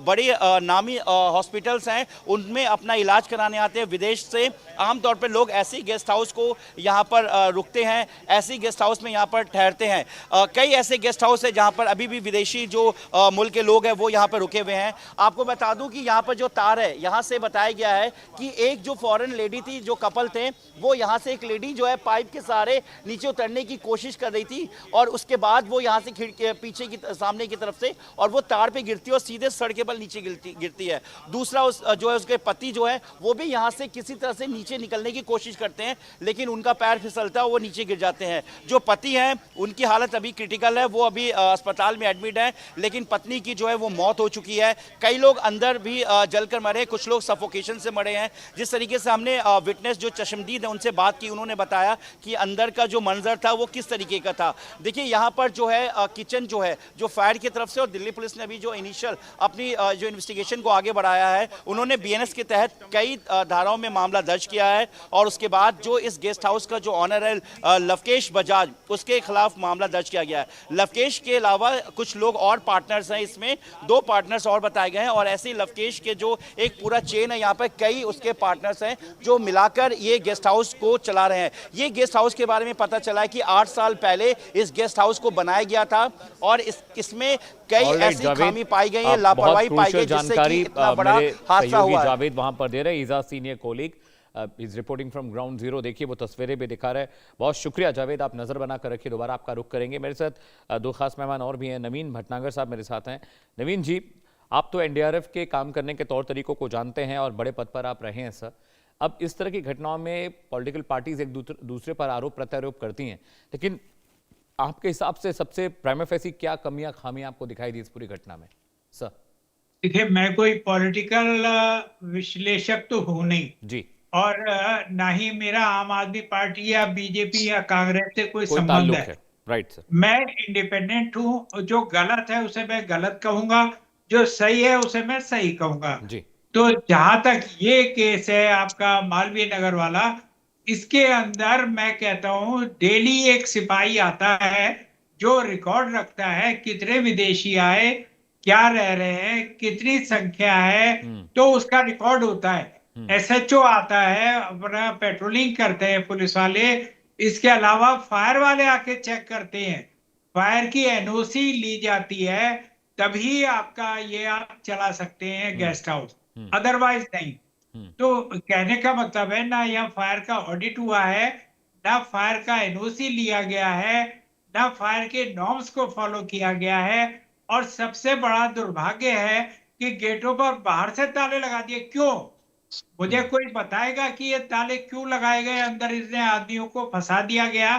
बड़े नामी हॉस्पिटल्स हैं उनमें अपना इलाज कराने आते हैं विदेश से। आमतौर पर लोग ऐसे ही गेस्ट हाउस को यहाँ पर रुकते हैं, ऐसे ही गेस्ट हाउस में यहाँ पर ठहरते हैं। कई ऐसे गेस्ट हाउस है जहाँ पर अभी भी विदेशी जो मुल्क के लोग हैं वो यहाँ पर रुके हुए हैं। आपको बता दूं कि यहाँ पर जो तार है, यहाँ से बताया गया है कि एक जो फॉरेन लेडी थी, जो कपल थे, वो यहाँ से एक लेडी जो है पाइप के सहारे नीचे उतरने की कोशिश कर रही थी और उसके बाद वो यहाँ से खिड़की पीछे की सामने की तरफ से और वो तार पे गिरती है और सीधे सड़क के बल नीचे गिरती है। दूसरा जो है उसके पति जो है वो भी यहाँ से किसी तरह से नीचे निकलने की कोशिश करते हैं लेकिन उनका पैर फिसलता है, वो नीचे गिर जाते हैं। जो पति हैं उनकी हालत अभी क्रिटिकल है, वो अभी अस्पताल में एडमिट है, लेकिन पत्नी की जो है वो मौत हो चुकी है। कई लोग अंदर भी जलकर मरे, कुछ लोग सफोकेशन से मरे हैं। जिस तरीके से हमने विटनेस जो चश्मदीद है उनसे बात की, उन्होंने बताया कि अंदर का जो मंजर था वो किस तरीके का था। देखिए यहाँ पर जो है किचन जो है जो फायर की तरफ से, और दिल्ली पुलिस ने अभी जो इनिशियल अपनी जो इन्वेस्टिगेशन को आगे बढ़ाया है, उन्होंने बीएनएस के तहत कई धाराओं में मामला दर्ज किया है और उसके बाद जो इस गेस्ट हाउस का जो ऑनर है लवकेश बजाज, उसके खिलाफ मामला दर्ज किया गया है। लवकेश के अलावा कुछ लोग और पार्टनर्स हैं, इसमें 2 पार्टनर्स और बताए गए हैं और ऐसे ही लवकेश के जो एक पूरा चेन है, यहाँ पर कई उसके पार्टनर्स हैं जो मिलाकर ये गेस्ट हाउस को चला रहे हैं। ये गेस्ट हाउस के बारे में पता चला है कि 8 साल पहले इस गेस्ट हाउस को बनाया गया था और इसमें कई ऐसी खामी पाई गई है, लापरवाही पाई गई, जिससे कि इतना बड़ा हादसा हुआ है। जावेद वहां पर दे रहे हैं, is a senior colleague is reporting from ground zero. देखिए वो तस्वीरें भी दिखा रहे हैं। बहुत शुक्रिया जावेद, आप नजर बना कर रखिए, दोबारा आपका रुख करेंगे। मेरे साथ 2 खास मेहमान और भी हैं। नवीन भटनागर साहब मेरे साथ हैं। नवीन जी, आप तो एनडीआरएफ के काम करने के तौर तरीकों को जानते हैं और बड़े पद पर आप रहे हैं सर। अब इस तरह की घटनाओं में पॉलिटिकल पार्टीज एक दूसरे पर आरोप प्रत्यारोप करती हैं, लेकिन आपके हिसाब से सबसे प्राइमा फेसी क्या कमियां खामियां आपको दिखाई दी इस पूरी घटना में सर? देखिए, मैं कोई पॉलिटिकल विश्लेषक तो हूं नहीं जी, और ना ही मेरा आम आदमी पार्टी या बीजेपी या कांग्रेस से कोई संबंध ताल्लुक है। Right sir. मैं इंडिपेंडेंट हूं, जो गलत है उसे मैं गलत कहूंगा, जो सही है उसे मैं सही कहूंगा। जी, तो जहां तक ये केस है आपका मालवीय नगर वाला, इसके अंदर मैं कहता हूं डेली एक सिपाही आता है जो रिकॉर्ड रखता है कितने विदेशी आए, क्या रह रहे हैं, कितनी संख्या है, तो उसका रिकॉर्ड होता है। एसएचओ आता है, अपना पेट्रोलिंग करते हैं पुलिस वाले। इसके अलावा फायर वाले आके चेक करते हैं, फायर की एनओसी ली जाती है, तभी आपका ये आप चला सकते हैं गेस्ट हाउस, अदरवाइज नहीं। तो कहने का मतलब है ना यहाँ फायर का ऑडिट हुआ है, ना फायर का एनओसी लिया गया है, ना फायर के नॉर्म्स को फॉलो किया गया है। और सबसे बड़ा दुर्भाग्य है कि गेटों पर बाहर से ताले लगा दिए। क्यों? मुझे कोई बताएगा कि ये ताले क्यों लगाए गए? अंदर इतने आदमियों को फंसा दिया गया।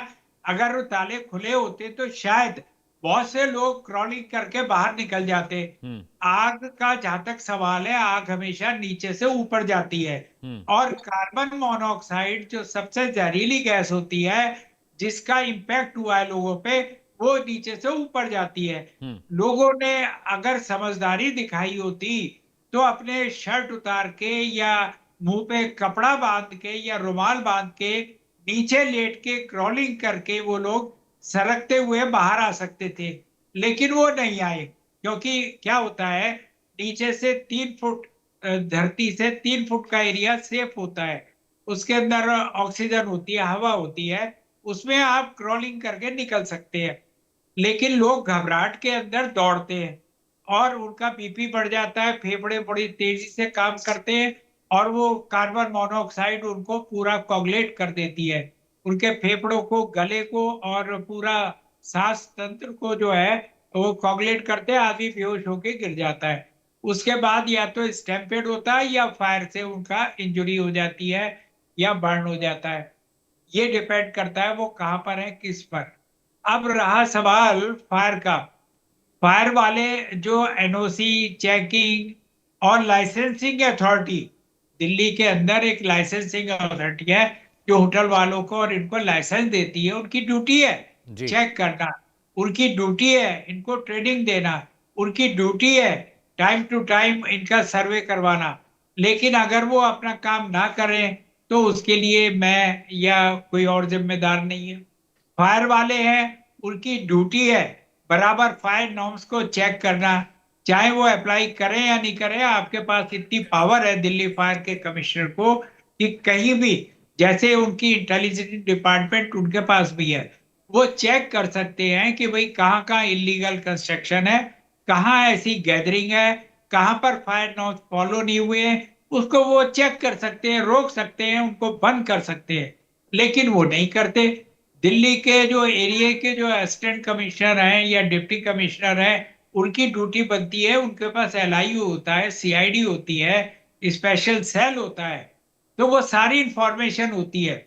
अगर वो ताले खुले होते तो शायद बहुत से लोग क्रॉलिंग करके बाहर निकल जाते। आग का जहां तक सवाल है, आग हमेशा नीचे से ऊपर जाती है और कार्बन मोनोऑक्साइड जो सबसे जहरीली गैस होती है, जिसका इंपैक्ट हुआ है लोगों पे, वो नीचे से ऊपर जाती है। लोगों ने अगर समझदारी दिखाई होती तो अपने शर्ट उतार के या मुंह पे कपड़ा बांध के या रुमाल बांध के नीचे लेट के क्रॉलिंग करके वो लोग सरकते हुए बाहर आ सकते थे, लेकिन वो नहीं आए। क्योंकि क्या होता है, नीचे से 3 फुट, धरती से 3 फुट का एरिया सेफ होता है, उसके अंदर ऑक्सीजन होती है, हवा होती है, उसमें आप क्रॉलिंग करके निकल सकते हैं। लेकिन लोग घबराहट के अंदर दौड़ते हैं और उनका बीपी बढ़ जाता है, फेफड़े बड़ी तेजी से काम करते हैं और वो कार्बन मोनोऑक्साइड उनको पूरा कोगुलेट कर देती है, उनके फेफड़ों को, गले को और पूरा सांस तंत्र को जो है वो कोगुलेट करते हैं, आदमी बेहोश होकर गिर जाता है। उसके बाद या तो स्टैम्पेड होता है या फायर से उनका इंजरी हो जाती है या बर्न हो जाता है। ये डिपेंड करता है वो कहाँ पर है, किस पर। अब रहा सवाल फायर का, फायर वाले जो एनओसी, चेकिंग और लाइसेंसिंग अथॉरिटी, दिल्ली के अंदर एक लाइसेंसिंग अथॉरिटी है जो होटल वालों को और इनको लाइसेंस देती है, उनकी ड्यूटी है चेक करना, उनकी ड्यूटी है इनको ट्रेनिंग देना, उनकी ड्यूटी है टाइम टू टाइम इनका सर्वे करवाना। लेकिन अगर वो अपना काम ना करें तो उसके लिए मैं या कोई और जिम्मेदार नहीं है। फायर वाले हैं, उनकी ड्यूटी है बराबर फायर नॉर्म्स को चेक करना, चाहे वो अप्लाई करें या नहीं करें। आपके पास इतनी पावर है दिल्ली फायर के कमिश्नर को कि कहीं भी, जैसे उनकी इंटेलिजेंस डिपार्टमेंट उनके पास भी है, वो चेक कर सकते हैं कि भाई कहाँ कहाँ इलीगल कंस्ट्रक्शन है, कहाँ ऐसी गैदरिंग है, कहाँ पर फायर नॉर्म्स फॉलो नहीं हुए हैं, उसको वो चेक कर सकते हैं, रोक सकते हैं, उनको बंद कर सकते हैं। लेकिन वो नहीं करते। दिल्ली के जो एरिया के जो असिस्टेंट कमिश्नर हैं या डिप्टी कमिश्नर हैं, उनकी ड्यूटी बनती है, उनके पास एलआईयू होता है, सीआईडी होती है, स्पेशल सेल होता है, तो वो सारी इंफॉर्मेशन होती है।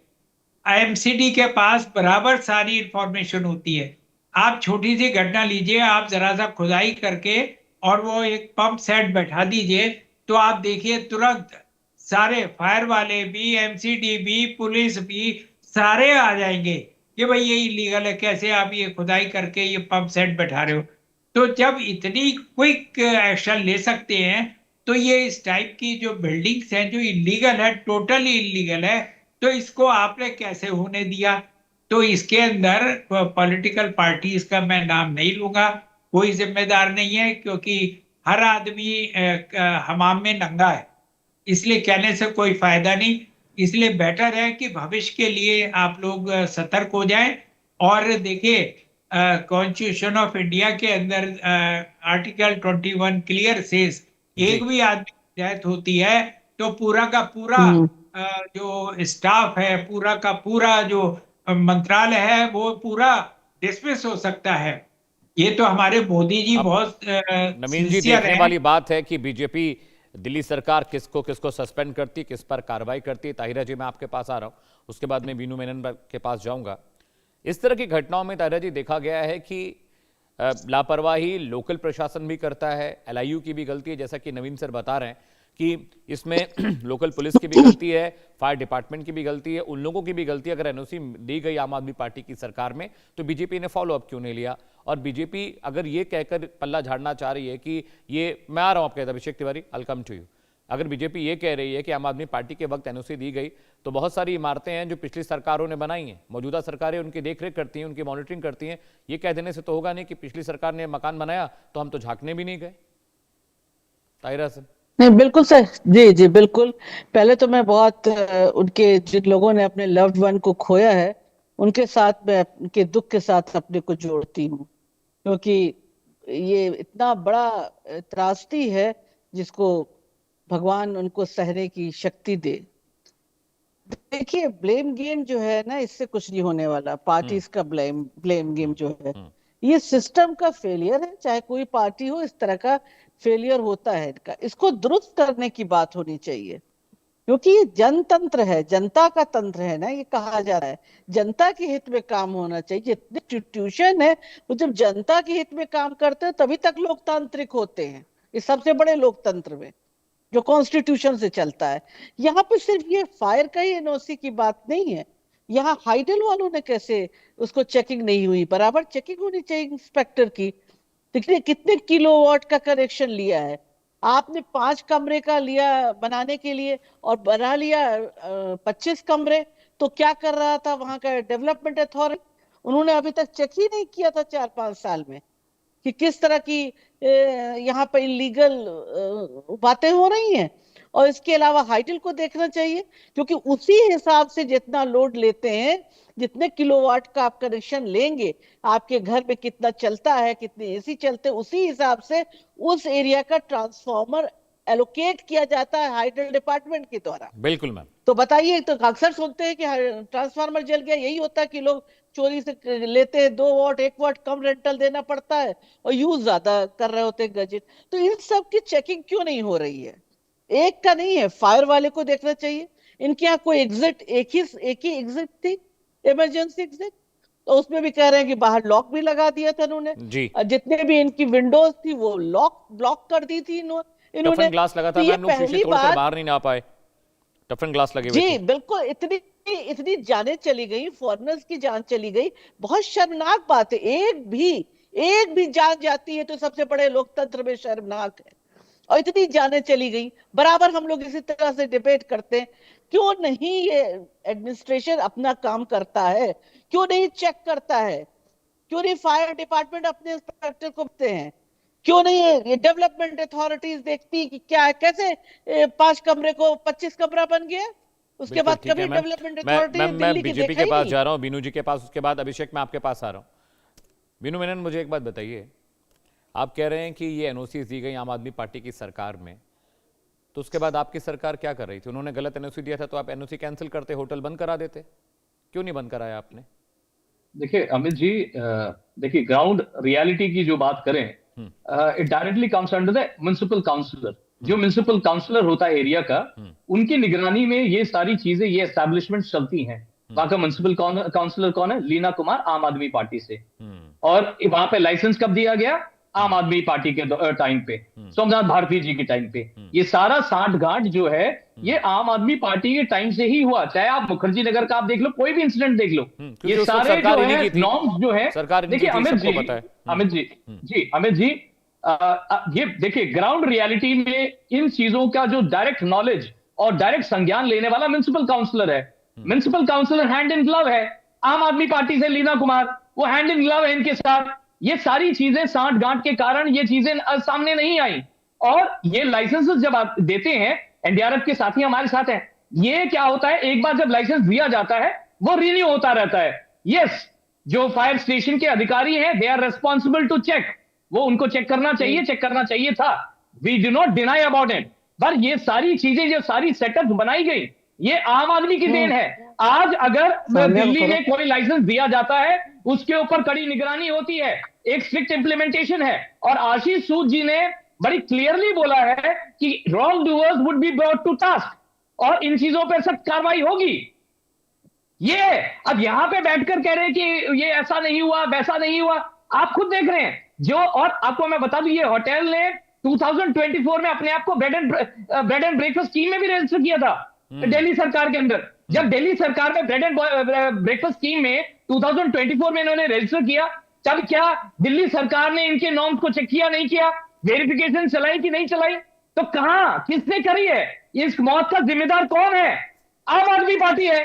एमसीडी के पास बराबर सारी इंफॉर्मेशन होती है। आप छोटी सी घटना लीजिए, आप जरा सा खुदाई करके और वो एक पंप सेट बैठा दीजिए, तो आप देखिए तुरंत सारे फायर वाले भी, एमसीडी भी, पुलिस भी, सारे आ जाएंगे कि भाई ये इलीगल है, कैसे आप ये खुदाई करके ये पंप सेट बैठा रहे हो। तो जब इतनी क्विक एक्शन ले सकते हैं, तो ये इस टाइप की जो बिल्डिंग्स हैं जो इलीगल है, टोटली इलीगल है, तो इसको आपने कैसे होने दिया? तो इसके अंदर पॉलिटिकल पार्टीज का मैं नाम नहीं लूंगा, कोई जिम्मेदार नहीं है, क्योंकि हर आदमी हमाम में नंगा है, इसलिए कहने से कोई फायदा नहीं। इसलिए बेटर है कि भविष्य के लिए आप लोग सतर्क हो जाएं। और देखिए, कॉन्स्टिट्यूशन ऑफ इंडिया के अंदर आर्टिकल 21 क्लियर सेज, एक भी आदमी की डेथ होती है तो पूरा का पूरा जो स्टाफ है, पूरा का पूरा जो मंत्रालय है, वो पूरा डिसमिस हो सकता है। ये तो हमारे मोदी जी बहुत नवीन जी, सिंसियर देखने हैं। वाली बात है कि बीजेपी दिल्ली सरकार किसको किसको सस्पेंड करती, किस पर कार्रवाई करती है। ताहिरा जी, मैं आपके पास आ रहा हूं, उसके बाद मैं बीनू मेनन के पास जाऊंगा। इस तरह की घटनाओं में ताहिरा जी देखा गया है कि लापरवाही लोकल प्रशासन भी करता है, एलआईयू की भी गलती है, जैसा कि नवीन सर बता रहे हैं कि इसमें लोकल पुलिस की भी गलती है, फायर डिपार्टमेंट की भी गलती है, उन लोगों की भी गलती है। अगर एनओसी दी गई आम आदमी पार्टी की सरकार में, तो बीजेपी ने फॉलो अप क्यों नहीं लिया? और बीजेपी अगर ये कहकर पल्ला झाड़ना चाह रही है कि ये, मैं आ रहा हूं आपके, अभिषेक तिवारी, आई कम टू यू। अगर बीजेपी ये कह रही है कि आम आदमी पार्टी के वक्त एनओसी दी गई, तो बहुत सारी इमारतें हैं जो पिछली सरकारों ने बनाई हैं, मौजूदा सरकारें उनकी देखरेख करती हैं, उनकी मॉनिटरिंग करती हैं। ये कह देने से तो होगा नहीं कि पिछली सरकार ने मकान बनाया तो हम तो झांकने भी नहीं गए। ताहिरा सर। नहीं, बिल्कुल सर, जी जी बिल्कुल। पहले तो मैं बहुत उनके, जिन लोगों ने अपने लव्ड वन को खोया है, उनके साथ मैं उनके दुख के साथ अपने को जोड़ती हूँ, क्योंकि ये इतना बड़ा त्रासदी है जिसको भगवान उनको सहने की शक्ति दे। देखिए, ब्लेम गेम जो है ना, इससे कुछ नहीं होने वाला। पार्टीज का ब्लेम गेम जो है, ये सिस्टम का फेलियर है। चाहे कोई पार्टी हो, इस तरह का फेलियर होता है इनका। इसको दुरुस्त करने की बात होनी चाहिए, क्योंकि ये जनतंत्र है, जनता का तंत्र है ना, ये कहा जा रहा है। जनता के हित में काम होना चाहिए। जितने इंस्टीट्यूशन है, वो जब जनता के हित में काम करते हैं तभी तक लोकतांत्रिक होते हैं। इस सबसे बड़े लोकतंत्र में, जो कॉन्स्टिट्यूशन से चलता है। यहाँ पे सिर्फ ये फायर का ही एनओसी की बात नहीं है। यहाँ हाइडल वालों ने कैसे, उसको चेकिंग नहीं हुई, बराबर चेकिंग होनी चाहिए इंस्पेक्टर की। देखिए कितने किलोवाट का कनेक्शन लिया है आपने। 5 कमरे का लिया बनाने के लिए और बना लिया 25 कमरे। तो क्या कर रहा था वहां का डेवलपमेंट अथॉरिटी? उन्होंने अभी तक चेक ही नहीं किया था 4-5 साल में कि किस तरह की यहाँ पर इलीगल बातें हो रही हैं। और इसके अलावा हाइडल को देखना चाहिए, क्योंकि उसी हिसाब से जितना लोड लेते हैं, जितने किलोवाट का आप कनेक्शन लेंगे, आपके घर में कितना चलता है, कितने एसी चलते हैं, उसी हिसाब से उस एरिया का ट्रांसफार्मर एलोकेट किया जाता है हाइडल डिपार्टमेंट के द्वारा। बिल्कुल मैम। तो बताइए, तो अक्सर सुनते हैं कि ट्रांसफार्मर जल गया, यही होता है कि लोग चोरी से लेते हैं। 2 वाट 1 वाट कम रेंटल देना पड़ता है और यूज ज्यादा कर रहे होते हैं गैजेट। तो इन सब की चेकिंग क्यों नहीं हो रही है? एक का नहीं है, फायर वाले को देखना चाहिए। इनके यहाँ कोई एग्जिट, एक ही एग्जिट थी, इमरजेंसी एग्जिट, तो उसमें भी कह रहे हैं कि बाहर लॉक भी लगा दिया था इन्होंने जी। जितने भी इनकी विंडोज थी वो ब्लॉक कर दी थी इन्होंने। टफन ग्लास लगा था, तो ये मैम, लोग शीशे पहली तोड़कर बार, बाहर नहीं आ पाए, टफन ग्लास लगे हुए जी थे। बिल्कुल, इतनी जानें चली गई, फॉरेनर्स की जान चली गई। बहुत शर्मनाक बात है। एक भी जान जाती है तो सबसे बड़े लोकतंत्र में शर्मनाक है। और इतनी जानें चली गई। बराबर हम लोग इसी तरह से डिबेट करते हैं, क्यों नहीं ये एडमिनिस्ट्रेशन अपना काम करता है? क्यों नहीं चेक करता है? क्यों नहीं फायर डिपार्टमेंट अपने इंस्पेक्टर को देखते हैं? क्यों नहीं ये डेवलपमेंट अथॉरिटीज देखती कि क्या है, कैसे 5 कमरे को 25 कमरा बन गया? उसके बाद कभी डेवलपमेंट अथॉरिटी मैं बीजेपी के पास जा रहा हूं, बीनू जी के पास, उसके बाद अभिषेक, मैं आपके पास आ रहा हूं। बीनू मेनन, मुझे एक बात बताइए, आप कह रहे हैं कि ये एनओसी दी गई आम आदमी पार्टी की सरकार में, तो उसके बाद आपकी सरकार क्या कर रही थी? उन्होंने गलत एनओसी दिया था तो आप एनओसी कैंसिल करते, होटल बंद करा देते, क्यों नहीं बंद कराया आपने? देखिए अमित जी, देखिए ग्राउंड रियलिटी की जो बात करें, it directly comes under the municipal councillor. जो म्युनिसिपल काउंसलर होता है एरिया का, उनकी निगरानी में ये सारी चीजें, ये एस्टैब्लिशमेंट चलती हैं। वहां का म्युनिसिपल काउंसलर कौन है? लीना कुमार, आम आदमी पार्टी से। और वहां पे लाइसेंस कब दिया गया? आम आदमी पार्टी के टाइम पे, सोमनाथ भारती जी के टाइम पे। ये सारा सांठ गांठ जो है ये आम आदमी पार्टी के टाइम से ही हुआ। चाहे आप मुखर्जी नगर का आप देख लो, कोई भी इंसिडेंट देख लो, क्योंकि ये उस वक्त सारे सरकार जो इन्हीं है की थी। नॉर्म्स जो है, सरकार इनकी देखिए थी, अमित सबको जी, पता है। अमित जी, ये देखिए ग्राउंड रियलिटी में इन चीजों का जो डायरेक्ट नॉलेज और डायरेक्ट संज्ञान लेने वाला म्युनिसिपल काउंसलर है। Municipal councillor hand in glove है आम आदमी पार्टी से, लीना कुमार वो हैंड इन ग्लव है इनके साथ। ये सारी चीजें सांठ गांठ के कारण ये चीजें सामने नहीं आई। और ये लाइसेंसेस जब आप देते हैं, एनडीआरएफ के साथी हमारे साथ हैं, ये क्या होता है, एक बार जब लाइसेंस दिया जाता है वो रिन्यू होता रहता है। यस, जो फायर स्टेशन के अधिकारी हैं they are responsible to check, वो उनको चेक करना चाहिए था। We do not deny about it, पर ये सारी चीजें जो सारी सेटअप बनाई गई ये आम आदमी की देन है। आज अगर दिल्ली में कोई लाइसेंस दिया जाता है उसके ऊपर कड़ी निगरानी होती है, एक स्ट्रिक्ट इंप्लीमेंटेशन है। और आशीष सूद जी ने बड़ी क्लियरली बोला है कि wrong doers would be brought to task और इन चीजों पर सख्त कार्रवाई होगी। ये अब यहां पे बैठकर कह रहे हैं कि ये ऐसा नहीं हुआ वैसा नहीं हुआ, आप खुद देख रहे हैं जो। और आपको मैं बता दूं, ये होटल ने 2024 में अपने आप को ब्रेड एंड ब्रेकफास्ट स्कीम में भी रजिस्टर किया था दिल्ली सरकार के अंदर। जब दिल्ली सरकार में ब्रेड एंड ब्रेकफास्ट स्कीम में 2024 में इन्होंने रजिस्टर किया, तब क्या दिल्ली सरकार ने इनके नॉर्म्स को चेक किया, नहीं किया? वेरिफिकेशन चलाई कि नहीं चलाई? तो कहां, किसने करी है? इस मौत का जिम्मेदार कौन है? आम आदमी पार्टी है।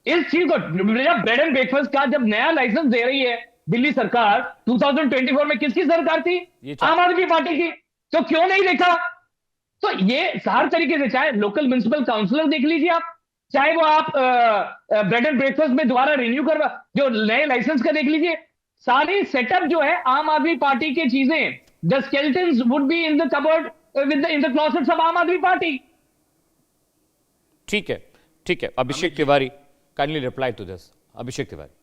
इस चीज को, ब्रेड एंड ब्रेकफास्ट का जब नया लाइसेंस दे रही है दिल्ली सरकार 2024 में, किसकी सरकार थी? आम आदमी पार्टी की। तो क्यों नहीं देखा? तो ये हर तरीके से, चाहे लोकल म्युनिसिपल काउंसलर देख लीजिए आप, चाहे वो आप ब्रेड एंड ब्रेकफास्ट में दोबारा रिन्यू करवा जो नए लाइसेंस का देख लीजिए, सारी सेटअप जो है आम आदमी पार्टी की चीजें, the skeletons would be in the cupboard with in the closets of Aam Aadmi Party. ठीक है। Abhishek Tiwari, kindly reply to this. Abhishek Tiwari,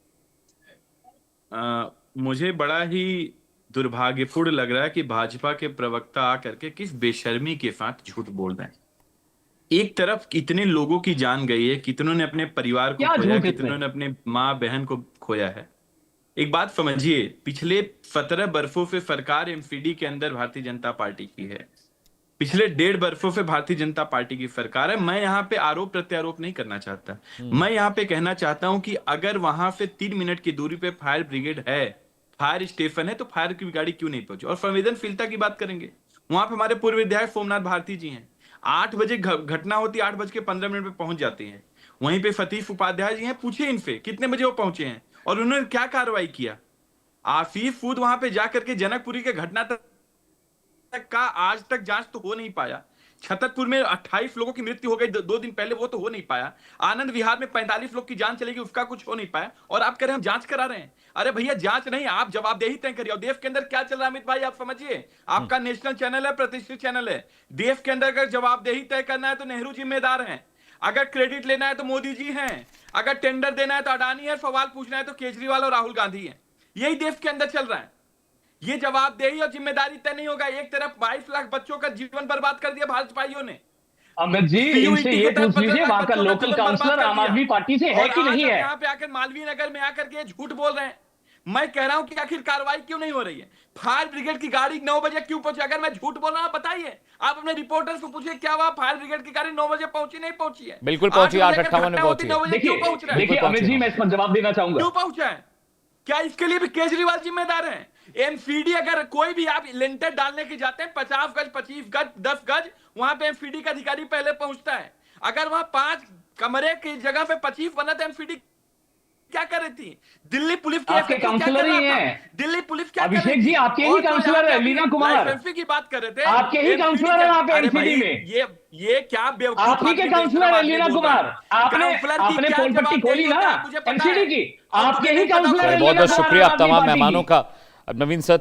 मुझे बड़ा ही दुर्भाग्यपूर्ण लग रहा है कि भाजपा के प्रवक्ता आकर के किस बेशर्मी के साथ झूठ बोल रहे हैं। एक तरफ कितने लोगों की जान गई है, कितनों ने अपने परिवार को खोया, कितनों ने अपने माँ बहन को खोया है। एक बात समझिए, पिछले 17 बरसों से सरकार एमसीडी के अंदर भारतीय जनता पार्टी की है, पिछले 1.5 बरसों से भारतीय जनता पार्टी की सरकार है। मैं यहाँ पे आरोप प्रत्यारोप नहीं करना चाहता, मैं यहाँ पे कहना चाहता हूं कि अगर वहां से 3 मिनट की दूरी पे फायर ब्रिगेड है, फायर स्टेशन है, तो फायर की गाड़ी क्यों नहीं पहुंची? और संवेदनशीलता की बात करेंगे, वहां पे हमारे पूर्व विधायक सोमनाथ भारती जी हैं, 8 बजे घटना होती है, 8:15 पे पहुंच जाते हैं। वहीं पे सतीश उपाध्याय जी हैं, पूछिए इनसे कितने बजे वो पहुंचे हैं और उन्होंने क्या कार्रवाई किया। आसिफ सूद वहां पे जाकर के जनकपुरी के घटना तक का आज तक जांच तो हो नहीं पाया। छतरपुर में 28 लोगों की मृत्यु हो गई 2 दिन पहले, वो तो हो नहीं पाया। आनंद विहार में 45 लोग की जान चलेगी, उसका कुछ हो नहीं पाया। और आप कह रहे हैं हम जांच करा रहे हैं। अरे भैया जांच नहीं, आप जवाबदेही तय करिए। और देश के अंदर क्या चल रहा है अमित भाई, आप समझिए, आपका नेशनल चैनल है, प्रतिष्ठित चैनल है। देश के अंदर अगर जवाबदेही तय करना है तो नेहरू जिम्मेदार हैं, अगर क्रेडिट लेना है तो मोदी जी हैं, अगर टेंडर देना है तो अडानी है, सवाल पूछना है तो केजरीवाल और राहुल गांधी है। यही देश के अंदर चल रहा है। ये जवाबदेही और जिम्मेदारी तय नहीं होगा। एक तरफ 22 लाख बच्चों का जीवन बर्बाद कर दिया भाजपाइयों ने। अमित जी, इनसे ये पूछ लीजिए वहां का लोकल काउंसलर आम आदमी पार्टी से है कि नहीं है? यहाँ पे आकर मालवीय नगर में आकर के झूठ बोल रहे हैं। मैं कह रहा हूं कि आखिर कार्रवाई क्यों नहीं हो रही है? फायर ब्रिगेड की गाड़ी 9 बजे क्यों पहुंची? अगर मैं झूठ बोल रहा हूं बताइए, आप अपने रिपोर्टर्स को पूछिए क्या हुआ, फायर ब्रिगेड की गाड़ी 9 बजे पहुंची नहीं पहुंची है? बिल्कुल पहुंची, 8:58 में पहुंची है। देखिए अमित जी, मैं इस पर जवाब देना चाहूंगा। क्यों पहुंचा है? क्या इसके लिए भी केजरीवाल जिम्मेदार है? एमसीडी अगर कोई भी आप लेंटर डालने के जाते हैं 50 गज, 25 गज, 10 गज, वहां पे एमसीडी का अधिकारी पहले पहुंचता है। अगर वहां 5 कमरे की जगह पे 25 बना तो एमसीडी क्या कर रही थी? दिल्ली पुलिस की आपके काउंसलर ही हैं। दिल्ली पुलिस क्या अभिषेक जी, आपके ही काउंसलर है लीना कुमार, की बात कर रहे थे, आपके ही काउंसलर है वहां पे एमसीडी में। ये क्या बेवकूफ, आप ही के काउंसलर है लीना कुमार। आपने पोल पट्टी खोली ना एमसीडी की, आपके ही काउंसलर है। बहुत बहुत शुक्रिया आप तमाम मेहमानों का। अब नवीन सर